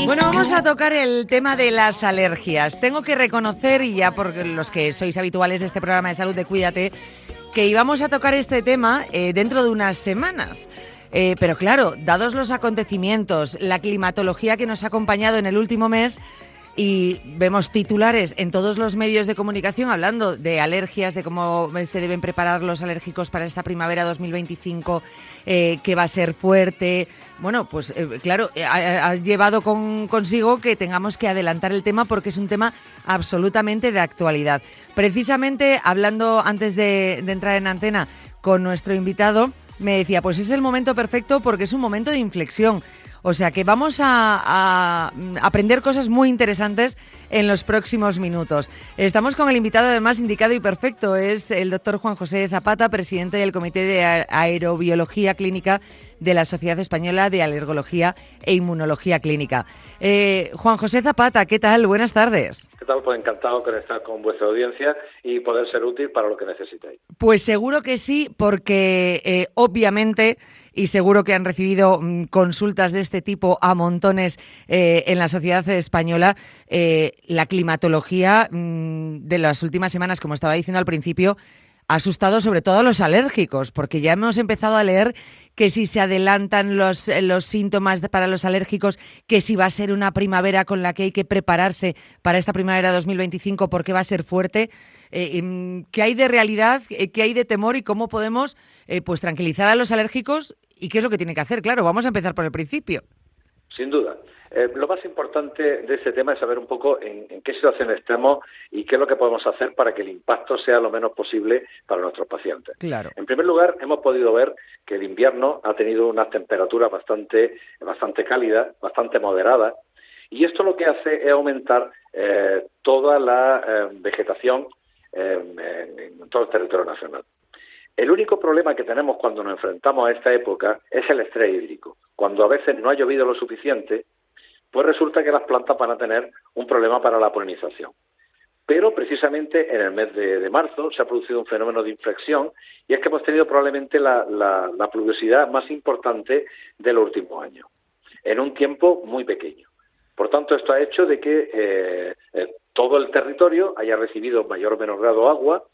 Bueno, vamos a tocar el tema de las alergias. Tengo que reconocer, y ya por los que sois habituales de este programa de Salud de Cuídate, que íbamos a tocar este tema dentro de unas semanas. Pero claro, dados los acontecimientos, la climatología que nos ha acompañado en el último mes, y vemos titulares en todos los medios de comunicación hablando de alergias, de cómo se deben preparar los alérgicos para esta primavera 2025, que va a ser fuerte. Bueno, pues claro, ha llevado consigo que tengamos que adelantar el tema porque es un tema absolutamente de actualidad. Precisamente, hablando antes de entrar en antena con nuestro invitado, me decía, pues es el momento perfecto porque es un momento de inflexión. O sea que vamos a aprender cosas muy interesantes en los próximos minutos. Estamos con el invitado además indicado y perfecto. Es el doctor Juan José Zapata, presidente del Comité de Aerobiología Clínica de la Sociedad Española de Alergología e Inmunología Clínica. Juan José Zapata, ¿qué tal? Buenas tardes. ¿Qué tal? Pues encantado de estar con vuestra audiencia y poder ser útil para lo que necesitéis. Pues seguro que sí, porque obviamente, y seguro que han recibido consultas de este tipo a montones en la sociedad española, la climatología de las últimas semanas, como estaba diciendo al principio, ha asustado sobre todo a los alérgicos, porque ya hemos empezado a leer que si se adelantan los síntomas para los alérgicos, que si va a ser una primavera con la que hay que prepararse para esta primavera 2025 porque va a ser fuerte. ¿Qué hay de realidad, qué hay de temor y cómo podemos pues tranquilizar a los alérgicos y qué es lo que tienen que hacer? Claro, vamos a empezar por el principio. Sin duda. Lo más importante de este tema es saber un poco en qué situación estamos y qué es lo que podemos hacer para que el impacto sea lo menos posible para nuestros pacientes. Claro. En primer lugar, hemos podido ver que el invierno ha tenido unas temperaturas bastante cálidas, bastante moderadas, y esto lo que hace es aumentar toda la vegetación en todo el territorio nacional. El único problema que tenemos cuando nos enfrentamos a esta época es el estrés hídrico. Cuando a veces no ha llovido lo suficiente, pues resulta que las plantas van a tener un problema para la polinización. Pero precisamente en el mes de marzo se ha producido un fenómeno de inflexión y es que hemos tenido probablemente la pluviosidad más importante de los últimos años, en un tiempo muy pequeño. Por tanto, esto ha hecho de que todo el territorio haya recibido mayor o menor grado de agua,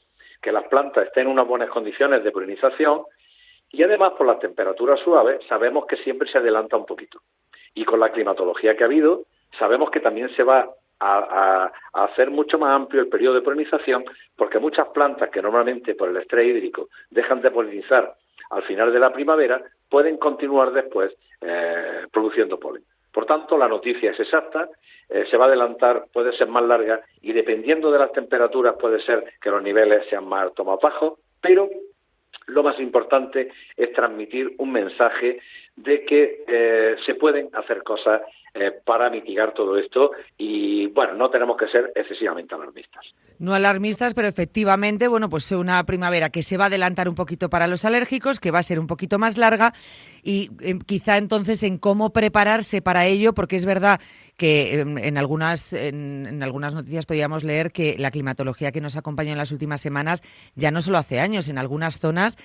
que las plantas estén en unas buenas condiciones de polinización y además por las temperaturas suaves sabemos que siempre se adelanta un poquito. Y con la climatología que ha habido, sabemos que también se va a hacer mucho más amplio el periodo de polinización porque muchas plantas que normalmente por el estrés hídrico dejan de polinizar al final de la primavera pueden continuar después produciendo polen. Por tanto, la noticia es exacta, se va a adelantar, puede ser más larga y dependiendo de las temperaturas puede ser que los niveles sean más altos o más bajos, pero lo más importante es transmitir un mensaje de que se pueden hacer cosas para mitigar todo esto y, bueno, no tenemos que ser excesivamente alarmistas. No alarmistas, pero efectivamente, bueno, pues una primavera que se va a adelantar un poquito para los alérgicos, que va a ser un poquito más larga y quizá entonces en cómo prepararse para ello, porque es verdad que en algunas noticias podíamos leer que la climatología que nos acompaña en las últimas semanas ya no solo hace años, en algunas zonas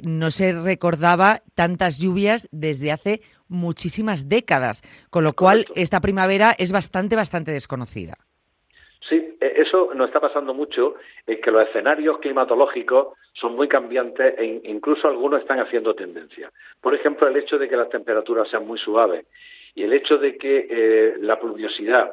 no se recordaba tantas lluvias desde hace muchísimas décadas, con lo cual esta primavera es bastante desconocida. Sí, eso nos está pasando mucho, que los escenarios climatológicos son muy cambiantes e incluso algunos están haciendo tendencia. Por ejemplo, el hecho de que las temperaturas sean muy suaves y el hecho de que la pluviosidad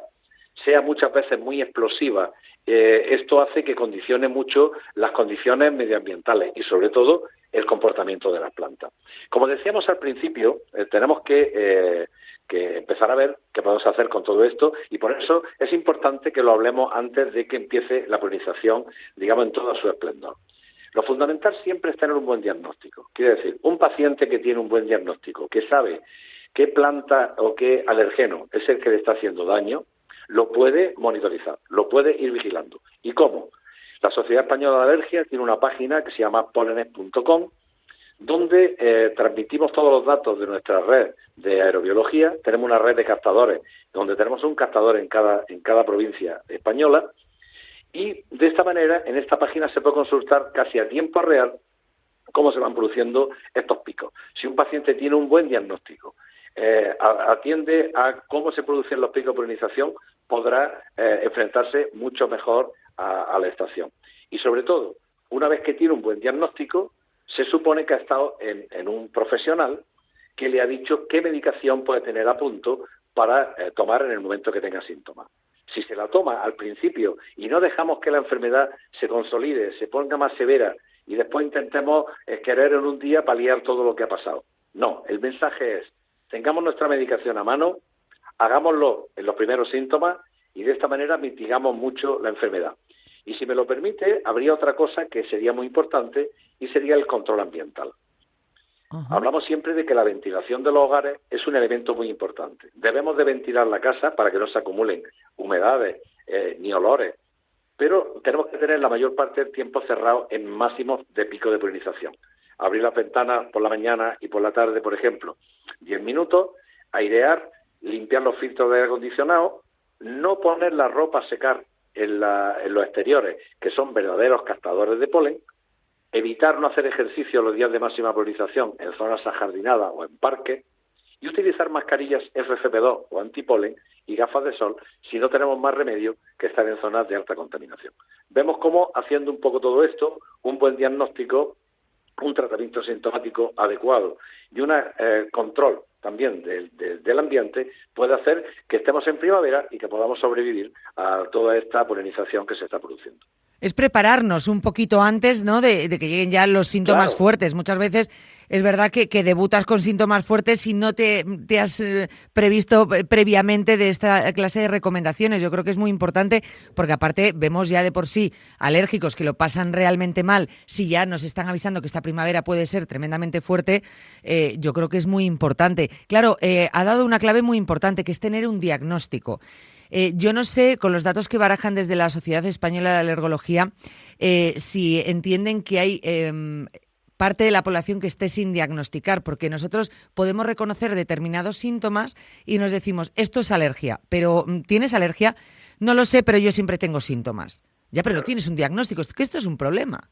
sea muchas veces muy explosiva, esto hace que condicione mucho las condiciones medioambientales y sobre todo el comportamiento de las plantas. Como decíamos al principio, tenemos que empezar a ver qué podemos hacer con todo esto y por eso es importante que lo hablemos antes de que empiece la polinización, digamos, en todo su esplendor. Lo fundamental siempre es tener un buen diagnóstico. Quiere decir, un paciente que tiene un buen diagnóstico, que sabe qué planta o qué alergeno es el que le está haciendo daño, lo puede monitorizar, lo puede ir vigilando. ¿Y cómo? La Sociedad Española de Alergia tiene una página que se llama polenes.com, donde transmitimos todos los datos de nuestra red de aerobiología. Tenemos una red de captadores, donde tenemos un captador en cada provincia española, y de esta manera, en esta página se puede consultar casi a tiempo real cómo se van produciendo estos picos. Si un paciente tiene un buen diagnóstico, atiende a cómo se producen los picos de polinización, podrá enfrentarse mucho mejor a la estación. Y sobre todo, una vez que tiene un buen diagnóstico, se supone que ha estado en un profesional que le ha dicho qué medicación puede tener a punto para tomar en el momento que tenga síntomas. Si se la toma al principio y no dejamos que la enfermedad se consolide, se ponga más severa y después intentemos querer en un día paliar todo lo que ha pasado. No, el mensaje es, tengamos nuestra medicación a mano, hagámoslo en los primeros síntomas y de esta manera mitigamos mucho la enfermedad. Y si me lo permite, habría otra cosa que sería muy importante y sería el control ambiental. Hablamos siempre de que la ventilación de los hogares es un elemento muy importante. Debemos de ventilar la casa para que no se acumulen humedades ni olores, pero tenemos que tener la mayor parte del tiempo cerrado en máximos de pico de polinización. Abrir las ventanas por la mañana y por la tarde, por ejemplo, 10 minutos, airear, limpiar los filtros de aire acondicionado, no poner la ropa a secar en los exteriores, que son verdaderos captadores de polen, evitar no hacer ejercicio los días de máxima polinización en zonas ajardinadas o en parques, y utilizar mascarillas FFP2 o antipolen y gafas de sol si no tenemos más remedio que estar en zonas de alta contaminación. Vemos cómo, haciendo un poco todo esto, un buen diagnóstico, un tratamiento sintomático adecuado y un control también del ambiente puede hacer que estemos en primavera y que podamos sobrevivir a toda esta polinización que se está produciendo. Es prepararnos un poquito antes, ¿no?, de que lleguen ya los síntomas fuertes. Muchas veces es verdad que debutas con síntomas fuertes si no te has previsto previamente de esta clase de recomendaciones. Yo creo que es muy importante porque aparte vemos ya de por sí alérgicos que lo pasan realmente mal. Si ya nos están avisando que esta primavera puede ser tremendamente fuerte, yo creo que es muy importante. Claro, ha dado una clave muy importante, que es tener un diagnóstico. Yo no sé, con los datos que barajan desde la Sociedad Española de Alergología, si entienden que hay parte de la población que esté sin diagnosticar, porque nosotros podemos reconocer determinados síntomas y nos decimos, esto es alergia, pero ¿tienes alergia? No lo sé, pero yo siempre tengo síntomas. Ya, pero no tienes un diagnóstico, que esto es un problema.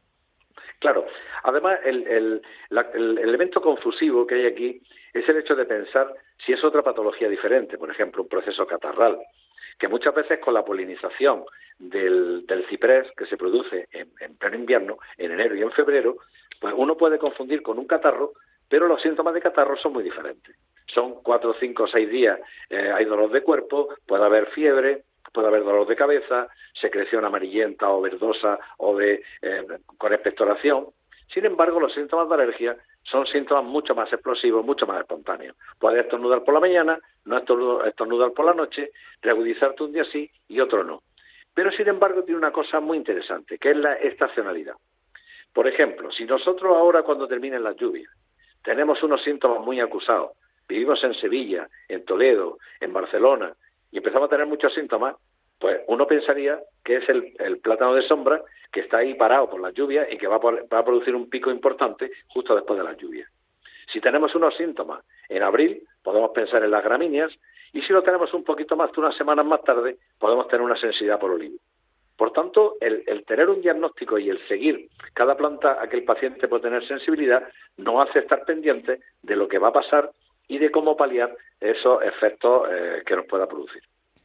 Claro, además el elemento confusivo que hay aquí es el hecho de pensar si es otra patología diferente, por ejemplo, un proceso catarral, que muchas veces con la polinización del ciprés que se produce en pleno invierno, en enero y en febrero, pues uno puede confundir con un catarro, pero los síntomas de catarro son muy diferentes. Son 4, 5, 6 días, hay dolor de cuerpo, puede haber fiebre, puede haber dolor de cabeza, secreción amarillenta o verdosa o con expectoración. Sin embargo, los síntomas de alergia son síntomas mucho más explosivos, mucho más espontáneos. Puedes estornudar por la mañana, no estornudar por la noche, reagudizarte un día sí y otro no. Pero, sin embargo, tiene una cosa muy interesante, que es la estacionalidad. Por ejemplo, si nosotros ahora, cuando terminen las lluvias, tenemos unos síntomas muy acusados, vivimos en Sevilla, en Toledo, en Barcelona, y empezamos a tener muchos síntomas, pues uno pensaría que es el plátano de sombra que está ahí parado por las lluvias y que va a producir un pico importante justo después de las lluvias. Si tenemos unos síntomas en abril, podemos pensar en las gramíneas, y si lo tenemos un poquito más de unas semanas más tarde, podemos tener una sensibilidad por olivo. Por tanto, el tener un diagnóstico y el seguir cada planta a que el paciente puede tener sensibilidad nos hace estar pendientes de lo que va a pasar y de cómo paliar esos efectos que nos pueda producir.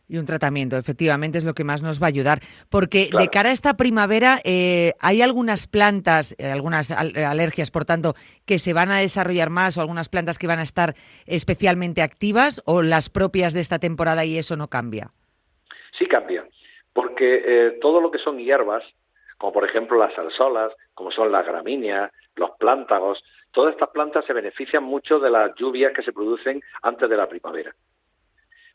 Y un tratamiento, efectivamente, es lo que más nos va a ayudar. Porque claro, de cara a esta primavera, hay algunas plantas, algunas alergias, por tanto, que se van a desarrollar más, o algunas plantas que van a estar especialmente activas, o las propias de esta temporada, y eso no cambia. Sí cambia, porque todo lo que son hierbas, como por ejemplo las salsolas, como son las gramíneas, los plántagos, todas estas plantas se benefician mucho de las lluvias que se producen antes de la primavera.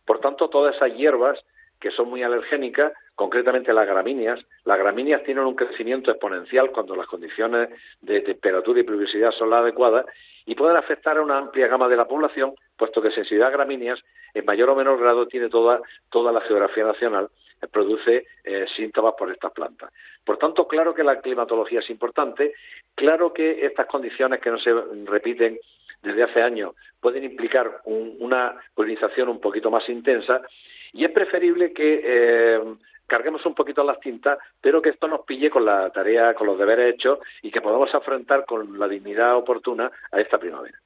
Por tanto, todas esas hierbas que son muy alergénicas, concretamente las gramíneas tienen un crecimiento exponencial cuando las condiciones de temperatura y pluviosidad son las adecuadas y pueden afectar a una amplia gama de la población, puesto que sensibilidad a gramíneas en mayor o menor grado tiene toda la geografía nacional, produce síntomas por estas plantas. Por tanto, claro que la climatología es importante, claro que estas condiciones que no se repiten desde hace años pueden implicar una polinización un poquito más intensa y es preferible que carguemos un poquito las tintas, pero que esto nos pille con la tarea, con los deberes hechos y que podamos afrontar con la dignidad oportuna a esta primavera.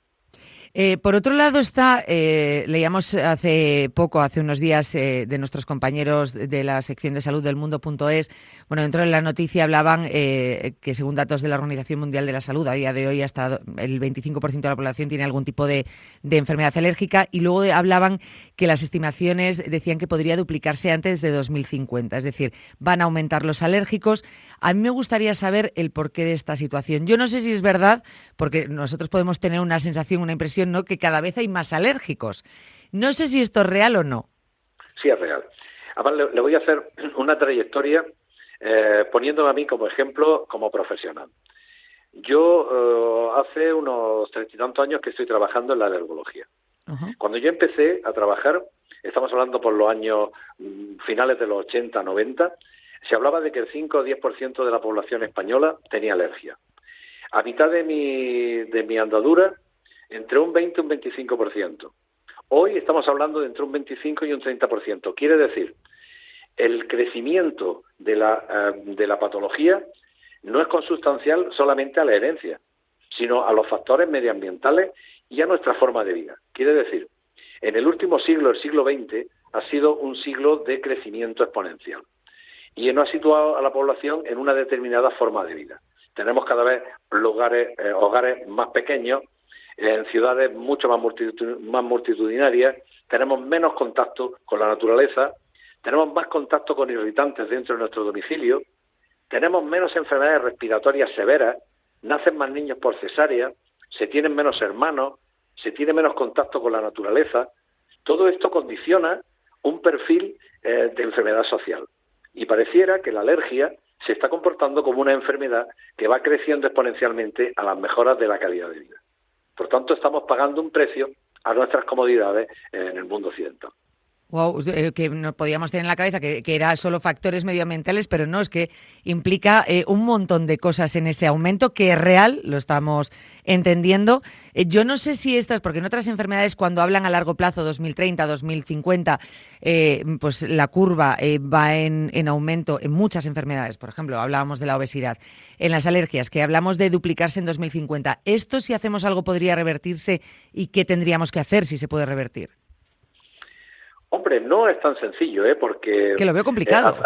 Por otro lado está, leíamos hace unos días, de nuestros compañeros de la sección de salud del mundo.es, bueno, dentro de la noticia hablaban que según datos de la Organización Mundial de la Salud, a día de hoy hasta el 25% de la población tiene algún tipo de enfermedad alérgica, y luego hablaban que las estimaciones decían que podría duplicarse antes de 2050, es decir, van a aumentar los alérgicos. A mí me gustaría saber el porqué de esta situación. Yo no sé si es verdad, porque nosotros podemos tener una sensación, una impresión, ¿no?, que cada vez hay más alérgicos. No sé si esto es real o no. Sí, es real. Además, le voy a hacer una trayectoria poniéndome a mí como ejemplo como profesional. Yo hace unos 30 y tantos años que estoy trabajando en la alergología. Uh-huh. Cuando yo empecé a trabajar, estamos hablando por los años finales de los 80, 90, se hablaba de que el 5 o 10% de la población española tenía alergia. A mitad de mi andadura, entre un 20 y un 25%. Hoy estamos hablando de entre un 25 y un 30%. Quiere decir, el crecimiento de la patología no es consustancial solamente a la herencia, sino a los factores medioambientales y a nuestra forma de vida. Quiere decir, en el último siglo, el siglo XX, ha sido un siglo de crecimiento exponencial y nos ha situado a la población en una determinada forma de vida. Tenemos cada vez hogares más pequeños, en ciudades mucho más multitudinarias, tenemos menos contacto con la naturaleza, tenemos más contacto con irritantes dentro de nuestro domicilio, tenemos menos enfermedades respiratorias severas, nacen más niños por cesárea, se tienen menos hermanos, se tiene menos contacto con la naturaleza. Todo esto condiciona un perfil de enfermedad social. Y pareciera que la alergia se está comportando como una enfermedad que va creciendo exponencialmente a las mejoras de la calidad de vida. Por tanto, estamos pagando un precio a nuestras comodidades en el mundo occidental. Wow, que nos podíamos tener en la cabeza que era solo factores medioambientales, pero no, es que implica un montón de cosas en ese aumento que es real, lo estamos entendiendo. Yo no sé si estas, porque en otras enfermedades cuando hablan a largo plazo, 2030, 2050, pues la curva va en aumento en muchas enfermedades. Por ejemplo, hablábamos de la obesidad. En las alergias, que hablamos de duplicarse en 2050. ¿Esto, si hacemos algo, podría revertirse? ¿Y qué tendríamos que hacer si se puede revertir? Hombre, no es tan sencillo, porque... Que lo veo complicado.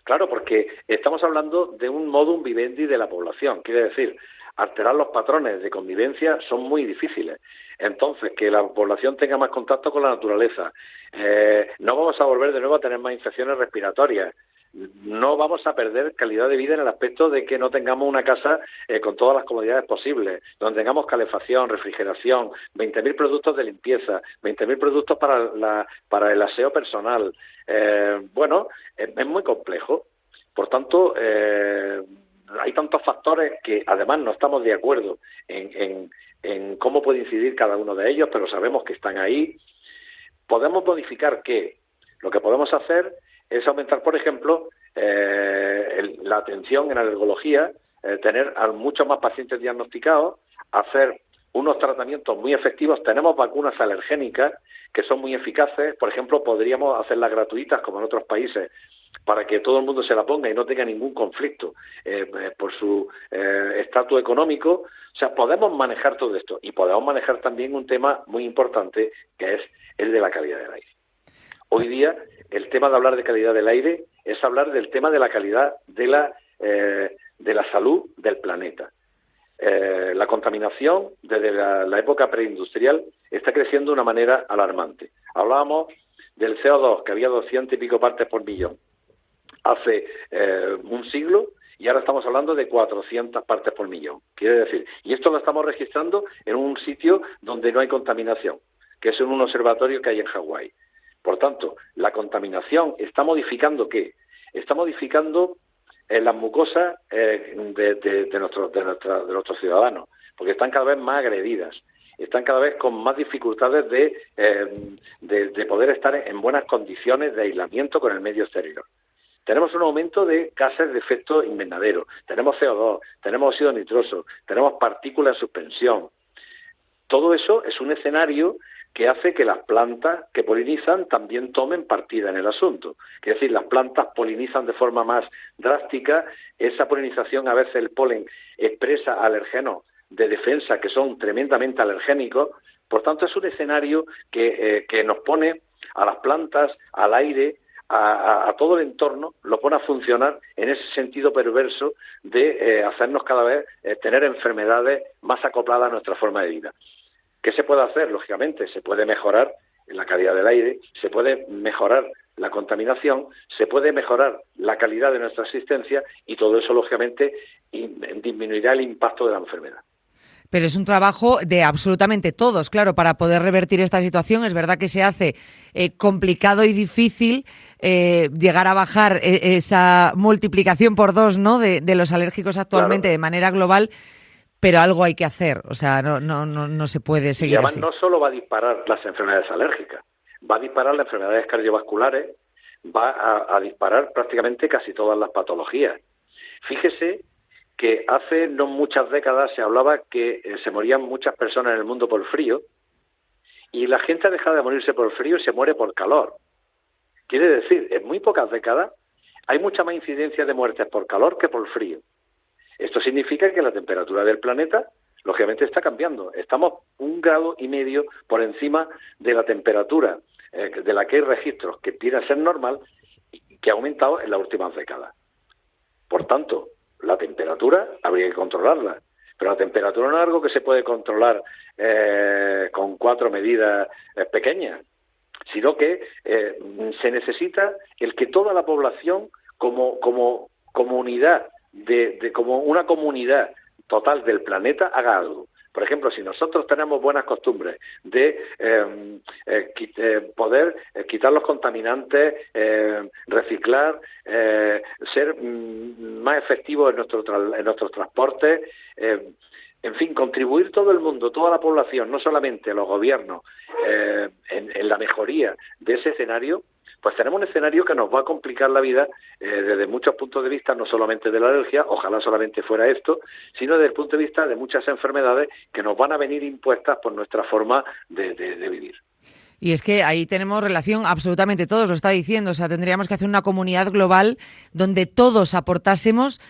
Claro, porque estamos hablando de un modus vivendi de la población. Quiere decir, alterar los patrones de convivencia son muy difíciles. Entonces, que la población tenga más contacto con la naturaleza. No vamos a volver de nuevo a tener más infecciones respiratorias. No vamos a perder calidad de vida en el aspecto de que no tengamos una casa con todas las comodidades posibles, donde tengamos calefacción, refrigeración, 20.000 productos de limpieza, 20.000 productos para el aseo personal. Es muy complejo. Por tanto, hay tantos factores que además no estamos de acuerdo en cómo puede incidir cada uno de ellos, pero sabemos que están ahí. ¿Podemos modificar qué? Lo que podemos hacer es aumentar, por ejemplo, la atención en alergología, tener a muchos más pacientes diagnosticados, hacer unos tratamientos muy efectivos. Tenemos vacunas alergénicas que son muy eficaces. Por ejemplo, podríamos hacerlas gratuitas, como en otros países, para que todo el mundo se la ponga y no tenga ningún conflicto por su estatus económico. O sea, podemos manejar todo esto y podemos manejar también un tema muy importante, que es el de la calidad del aire. Hoy día, el tema de hablar de calidad del aire es hablar del tema de la calidad de la salud del planeta. La contaminación desde la época preindustrial está creciendo de una manera alarmante. Hablábamos del CO2, que había 200 y pico partes por millón hace un siglo, y ahora estamos hablando de 400 partes por millón. Quiere decir, y esto lo estamos registrando en un sitio donde no hay contaminación, que es en un observatorio que hay en Hawái. Por tanto, la contaminación está modificando ¿qué? Está modificando las mucosas de nuestros ciudadanos, porque están cada vez más agredidas, están cada vez con más dificultades de poder estar en buenas condiciones de aislamiento con el medio exterior. Tenemos un aumento de gases de efecto invernadero, tenemos CO2, tenemos óxido nitroso, tenemos partículas en suspensión. Todo eso es un escenario que hace que las plantas que polinizan también tomen partida en el asunto. Es decir, las plantas polinizan de forma más drástica, esa polinización, a veces el polen expresa alergenos de defensa que son tremendamente alergénicos, Por tanto, es un escenario que nos pone a las plantas, al aire, a todo el entorno, lo pone a funcionar en ese sentido perverso de hacernos cada vez tener enfermedades más acopladas a nuestra forma de vida. ¿Qué se puede hacer? Lógicamente, se puede mejorar la calidad del aire, se puede mejorar la contaminación, se puede mejorar la calidad de nuestra existencia y todo eso, lógicamente, disminuirá el impacto de la enfermedad. Pero es un trabajo de absolutamente todos, claro, para poder revertir esta situación. Es verdad que se hace complicado y difícil llegar a bajar esa multiplicación por 2, ¿no?, de los alérgicos actualmente, claro, de manera global, pero algo hay que hacer. O sea, no se puede seguir y además así. No solo va a disparar las enfermedades alérgicas, va a disparar las enfermedades cardiovasculares, va a disparar prácticamente casi todas las patologías. Fíjese que hace no muchas décadas se hablaba que se morían muchas personas en el mundo por frío, y la gente ha dejado de morirse por frío y se muere por calor. Quiere decir, en muy pocas décadas hay mucha más incidencia de muertes por calor que por frío. Esto significa que la temperatura del planeta, lógicamente, está cambiando. Estamos 1,5 grados por encima de la temperatura de la que hay registros que tiene a ser normal y que ha aumentado en las últimas décadas. Por tanto, la temperatura habría que controlarla, pero la temperatura no es algo que se puede controlar con 4 medidas pequeñas, sino que se necesita el que toda la población, como comunidad, como una comunidad total del planeta, haga algo. Por ejemplo, si nosotros tenemos buenas costumbres de poder quitar los contaminantes, reciclar, ser más efectivos en nuestros transportes, en fin, contribuir todo el mundo, toda la población, no solamente los gobiernos, en la mejoría de ese escenario, pues tenemos un escenario que nos va a complicar la vida desde muchos puntos de vista, no solamente de la alergia, ojalá solamente fuera esto, sino desde el punto de vista de muchas enfermedades que nos van a venir impuestas por nuestra forma de vivir. Y es que ahí tenemos relación absolutamente todos, lo está diciendo. O sea, tendríamos que hacer una comunidad global donde todos aportásemos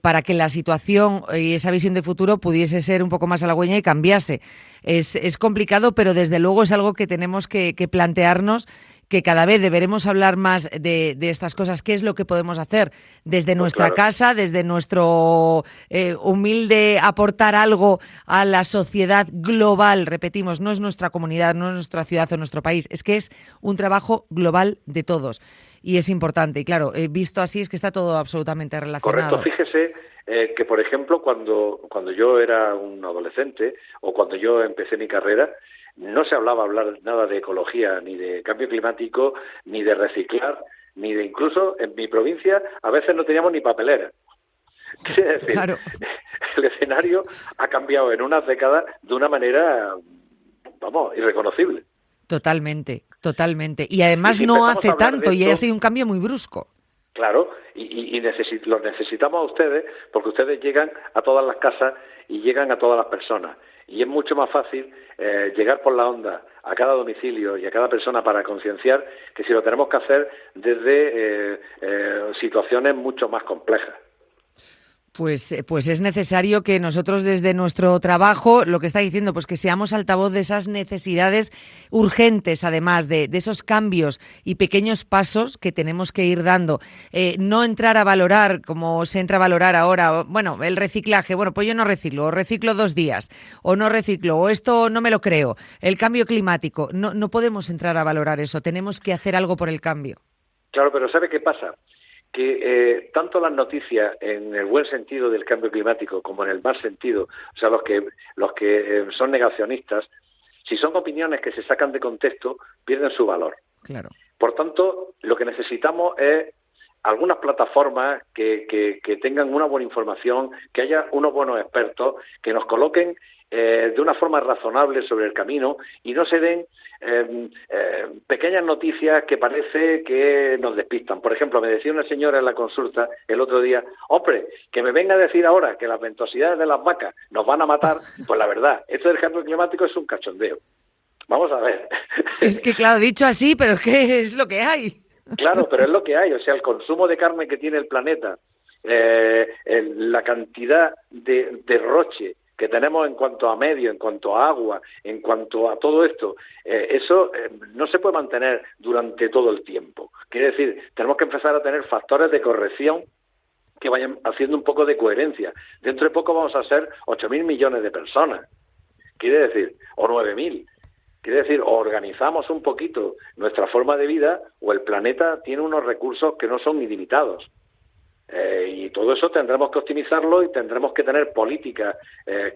para que la situación y esa visión de futuro pudiese ser un poco más halagüeña y cambiase. Es complicado, pero desde luego es algo que tenemos que plantearnos, que cada vez deberemos hablar más de estas cosas. ¿Qué es lo que podemos hacer desde nuestra casa, desde nuestro humilde aportar algo a la sociedad global? Repetimos, no es nuestra comunidad, no es nuestra ciudad o nuestro país, es que es un trabajo global de todos y es importante. Y claro, visto así es que está todo absolutamente relacionado. Correcto, fíjese que, por ejemplo, cuando yo era un adolescente o cuando yo empecé mi carrera, no se hablaba nada de ecología, ni de cambio climático, ni de reciclar, ni de incluso en mi provincia a veces no teníamos ni papelera. Quiere decir, claro, el escenario ha cambiado en unas décadas de una manera, irreconocible. Totalmente. Y además no hace tanto y ha sido un cambio muy brusco. Claro, y los necesitamos a ustedes porque ustedes llegan a todas las casas y llegan a todas las personas. Y es mucho más fácil llegar por la onda a cada domicilio y a cada persona para concienciar que si lo tenemos que hacer desde situaciones mucho más complejas. Pues es necesario que nosotros desde nuestro trabajo, lo que está diciendo, pues que seamos altavoz de esas necesidades urgentes, además de esos cambios y pequeños pasos que tenemos que ir dando. No entrar a valorar, como se entra a valorar ahora, el reciclaje, pues yo no reciclo, o reciclo 2 días, o no reciclo, o esto no me lo creo. El cambio climático, no podemos entrar a valorar eso, tenemos que hacer algo por el cambio. Claro, pero ¿sabe qué pasa? Que tanto las noticias en el buen sentido del cambio climático como en el mal sentido, o sea, los que son negacionistas, si son opiniones que se sacan de contexto, pierden su valor. Claro. Por tanto, lo que necesitamos es algunas plataformas que tengan una buena información, que haya unos buenos expertos, que nos coloquen de una forma razonable sobre el camino y no se den pequeñas noticias que parece que nos despistan. Por ejemplo, me decía una señora en la consulta el otro día, hombre, que me venga a decir ahora que las ventosidades de las vacas nos van a matar, pues la verdad, esto del cambio climático es un cachondeo. Vamos a ver. Es que claro, dicho así, pero es que es lo que hay. Claro, pero es lo que hay, o sea, el consumo de carne que tiene el planeta, la cantidad de derroche que tenemos en cuanto a medio, en cuanto a agua, en cuanto a todo esto, eso no se puede mantener durante todo el tiempo. Quiere decir, tenemos que empezar a tener factores de corrección que vayan haciendo un poco de coherencia. Dentro de poco vamos a ser 8.000 millones de personas, quiere decir, o 9.000. Quiere decir, o organizamos un poquito nuestra forma de vida o el planeta tiene unos recursos que no son ilimitados. Y todo eso tendremos que optimizarlo y tendremos que tener políticas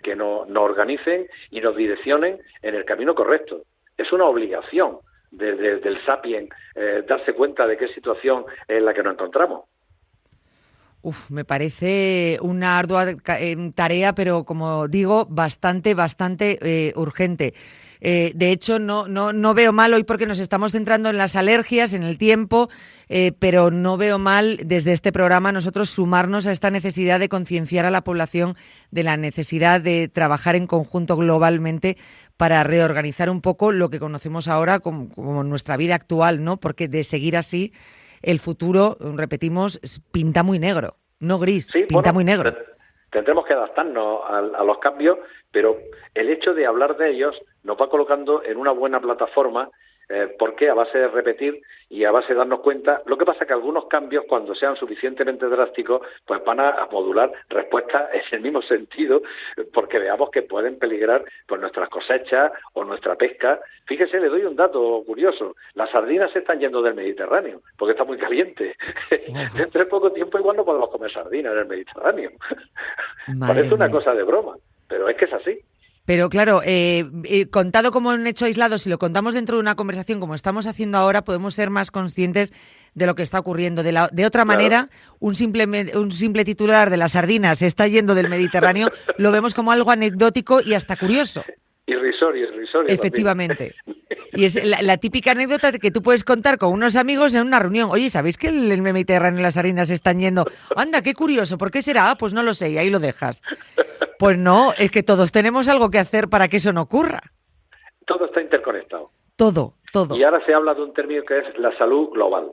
que nos organicen y nos direccionen en el camino correcto. Es una obligación del Sapiens darse cuenta de qué situación es la que nos encontramos. Me parece una ardua tarea, pero como digo, bastante urgente. De hecho, no veo mal hoy porque nos estamos centrando en las alergias, en el tiempo, pero no veo mal desde este programa nosotros sumarnos a esta necesidad de concienciar a la población de la necesidad de trabajar en conjunto globalmente para reorganizar un poco lo que conocemos ahora como nuestra vida actual, ¿no? Porque de seguir así, el futuro, repetimos, pinta muy negro, no gris, sí, pinta muy negro. Tendremos que adaptarnos a los cambios, pero el hecho de hablar de ellos nos va colocando en una buena plataforma, porque a base de repetir y a base de darnos cuenta, lo que pasa es que algunos cambios, cuando sean suficientemente drásticos, pues van a modular respuestas en el mismo sentido, porque veamos que pueden peligrar pues nuestras cosechas o nuestra pesca. Fíjese, le doy un dato curioso: las sardinas se están yendo del Mediterráneo, porque está muy caliente. Dentro de poco tiempo igual no podemos comer sardinas en el Mediterráneo. Parece una cosa de broma, pero es que es así. Pero claro, contado como un hecho aislado, si lo contamos dentro de una conversación como estamos haciendo ahora, podemos ser más conscientes de lo que está ocurriendo. De otra manera, un simple titular de las sardinas se está yendo del Mediterráneo, lo vemos como algo anecdótico y hasta curioso. Irrisorio. Efectivamente. Y es la típica anécdota que tú puedes contar con unos amigos en una reunión. Oye, ¿sabéis que el Mediterráneo y las sardinas se están yendo? Anda, qué curioso, ¿por qué será? Pues no lo sé, y ahí lo dejas. Pues no, es que todos tenemos algo que hacer para que eso no ocurra. Todo está interconectado. Todo. Y ahora se habla de un término que es la salud global.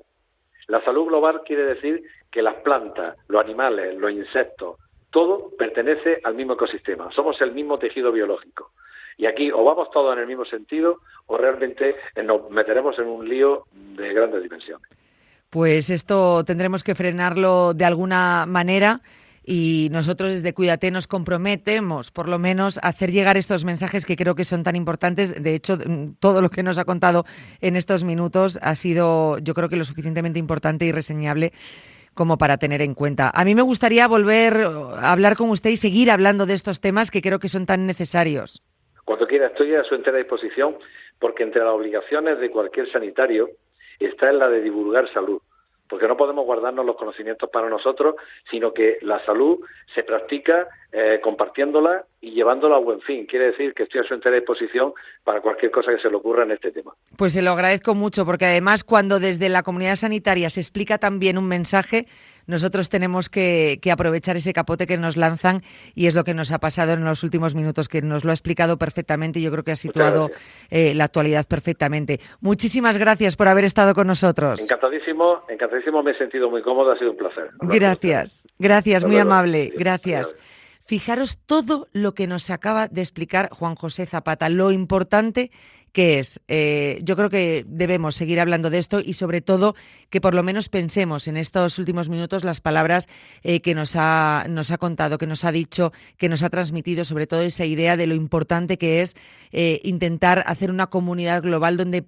La salud global quiere decir que las plantas, los animales, los insectos, todo pertenece al mismo ecosistema. Somos el mismo tejido biológico. Y aquí o vamos todos en el mismo sentido o realmente nos meteremos en un lío de grandes dimensiones. Pues esto tendremos que frenarlo de alguna manera. Y nosotros desde Cuídate nos comprometemos, por lo menos, a hacer llegar estos mensajes que creo que son tan importantes. De hecho, todo lo que nos ha contado en estos minutos ha sido, yo creo que lo suficientemente importante y reseñable como para tener en cuenta. A mí me gustaría volver a hablar con usted y seguir hablando de estos temas que creo que son tan necesarios. Cuando quiera, estoy a su entera disposición, porque entre las obligaciones de cualquier sanitario está en la de divulgar salud. Porque no podemos guardarnos los conocimientos para nosotros, sino que la salud se practica compartiéndola y llevándola a buen fin. Quiere decir que estoy a su entera disposición para cualquier cosa que se le ocurra en este tema. Pues se lo agradezco mucho, porque además cuando desde la comunidad sanitaria se explica también un mensaje, nosotros tenemos que aprovechar ese capote que nos lanzan, y es lo que nos ha pasado en los últimos minutos, que nos lo ha explicado perfectamente y yo creo que ha situado la actualidad perfectamente. Muchísimas gracias por haber estado con nosotros. Encantadísimo, me he sentido muy cómodo, ha sido un placer. Gracias, muy amable, gracias. Fijaros todo lo que nos acaba de explicar Juan José Zapata, lo importante que es. Yo creo que debemos seguir hablando de esto y sobre todo que por lo menos pensemos en estos últimos minutos las palabras que nos ha contado, que nos ha dicho, que nos ha transmitido, sobre todo esa idea de lo importante que es intentar hacer una comunidad global donde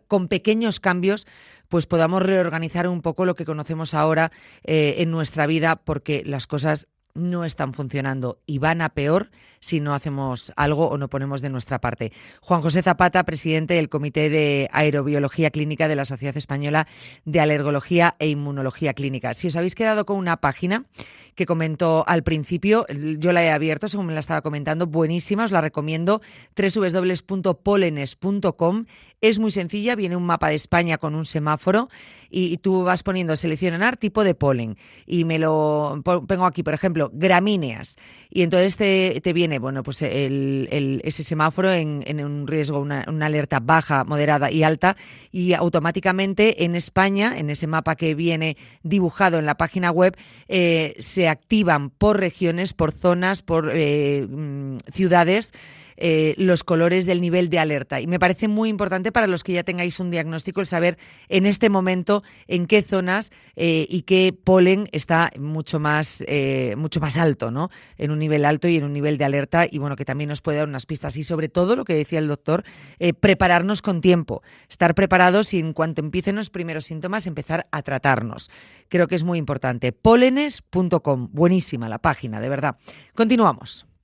con pequeños cambios pues podamos reorganizar un poco lo que conocemos ahora en nuestra vida, porque las cosas no están funcionando y van a peor si no hacemos algo o no ponemos de nuestra parte. Juan José Zapata, presidente del Comité de Aerobiología Clínica de la Sociedad Española de Alergología e Inmunología Clínica. Si os habéis quedado con una página que comentó al principio, yo la he abierto según me la estaba comentando, buenísima, os la recomiendo, www.polenes.com. Es muy sencilla, viene un mapa de España con un semáforo y tú vas poniendo seleccionar tipo de polen y me lo pongo aquí, por ejemplo, gramíneas, y entonces te viene pues ese semáforo en un riesgo, una alerta baja, moderada y alta, y automáticamente en España, en ese mapa que viene dibujado en la página web, se se activan por regiones, por zonas, por ciudades, los colores del nivel de alerta. Y me parece muy importante para los que ya tengáis un diagnóstico el saber en este momento en qué zonas y qué polen está mucho más alto, ¿no? En un nivel alto y en un nivel de alerta, y bueno, que también nos puede dar unas pistas. Y sobre todo, lo que decía el doctor, prepararnos con tiempo, estar preparados y en cuanto empiecen los primeros síntomas empezar a tratarnos. Creo que es muy importante. Pólenes.com, buenísima la página, de verdad. Continuamos.